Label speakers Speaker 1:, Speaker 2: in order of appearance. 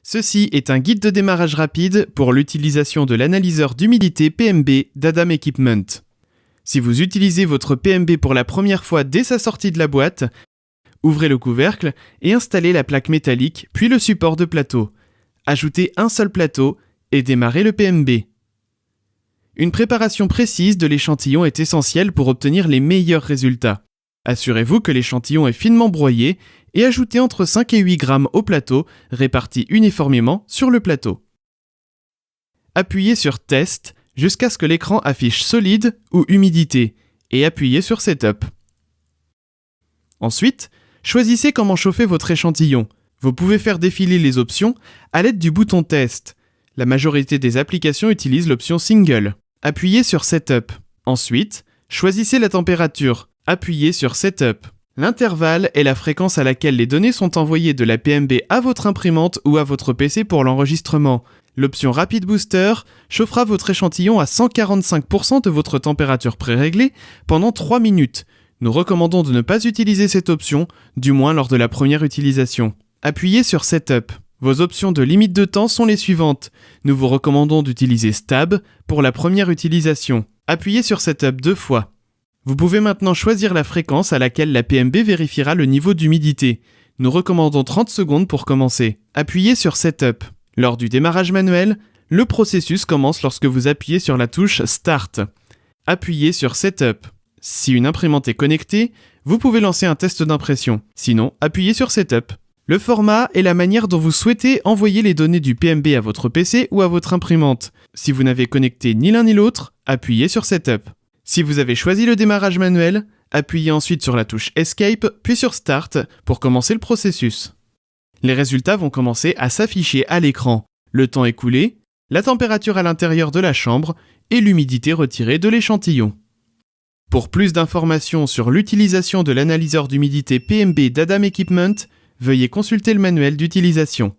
Speaker 1: Ceci est un guide de démarrage rapide pour l'utilisation de l'analyseur d'humidité PMB d'Adam Equipment. Si vous utilisez votre PMB pour la première fois dès sa sortie de la boîte, ouvrez le couvercle et installez la plaque métallique puis le support de plateau. Ajoutez un seul plateau et démarrez le PMB. Une préparation précise de l'échantillon est essentielle pour obtenir les meilleurs résultats. Assurez-vous que l'échantillon est finement broyé et ajoutez entre 5 et 8 grammes au plateau, répartis uniformément sur le plateau. Appuyez sur Test jusqu'à ce que l'écran affiche solide ou humidité et appuyez sur Setup. Ensuite, choisissez comment chauffer votre échantillon. Vous pouvez faire défiler les options à l'aide du bouton Test. La majorité des applications utilisent l'option Single. Appuyez sur Setup. Ensuite, choisissez la température. Appuyez sur Setup. L'intervalle est la fréquence à laquelle les données sont envoyées de la PMB à votre imprimante ou à votre PC pour l'enregistrement. L'option Rapid Booster chauffera votre échantillon à 145% de votre température préréglée pendant 3 minutes. Nous recommandons de ne pas utiliser cette option, du moins lors de la première utilisation. Appuyez sur Setup. Vos options de limite de temps sont les suivantes. Nous vous recommandons d'utiliser Stab pour la première utilisation. Appuyez sur Setup 2 fois. Vous pouvez maintenant choisir la fréquence à laquelle la PMB vérifiera le niveau d'humidité. Nous recommandons 30 secondes pour commencer. Appuyez sur Setup. Lors du démarrage manuel, le processus commence lorsque vous appuyez sur la touche Start. Appuyez sur Setup. Si une imprimante est connectée, vous pouvez lancer un test d'impression. Sinon, appuyez sur Setup. Le format est la manière dont vous souhaitez envoyer les données du PMB à votre PC ou à votre imprimante. Si vous n'avez connecté ni l'un ni l'autre, appuyez sur Setup. Si vous avez choisi le démarrage manuel, appuyez ensuite sur la touche Escape, puis sur Start pour commencer le processus. Les résultats vont commencer à s'afficher à l'écran. Le temps écoulé, la température à l'intérieur de la chambre et l'humidité retirée de l'échantillon. Pour plus d'informations sur l'utilisation de l'analyseur d'humidité PMB d'Adam Equipment, veuillez consulter le manuel d'utilisation.